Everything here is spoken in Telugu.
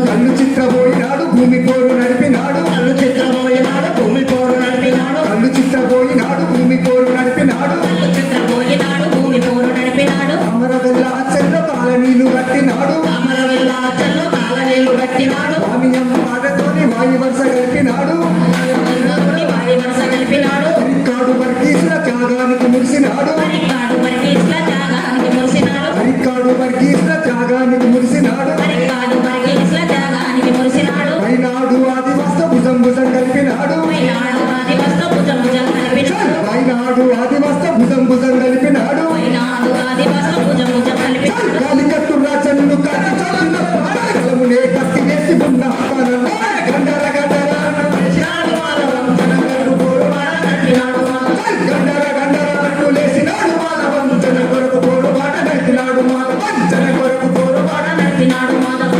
కళ్ళు చిత్రపోయినాడు భూమి పోరు నడిపినాడు కళ్ళు చిత్రపోయినాడు భూమి పోరు నడిపినాడు కళ్ళు చిత్రపోయినాడు భూమి పోరు నడిపినాడు కళ్ళు చిత్రపోయినాడు భూమి పోరు నడిపినాడు అమరవెల్ల చెల్లో కాలనీలు కట్టినాడు అమరవెల్ల చెల్లో కాలనీలు కట్టినాడు స్వామియం పాదతోని వాయు వరుస కలిపినాడు వాయు వరుస కలిపినాడు హరికాడు వర్గీసుల త్యాగానికి మురిసినాడు హరికాడు వర్గీసుల త్యాగానికి మురిసినాడు హరికాడు వర్గీసుల త్యాగానికి మురిసినాడు హరికాడు వర్గీసుల త్యాగానికి మురిసినాడు వైనాడు ఆదివాస్త భుజం భుజం కలిపినాడు వైనాడు ఆదివాస్త భుజం భుజం కలిపినాడు వైనాడు ఆదివాస్త భుజం భుజం కలిపినాడు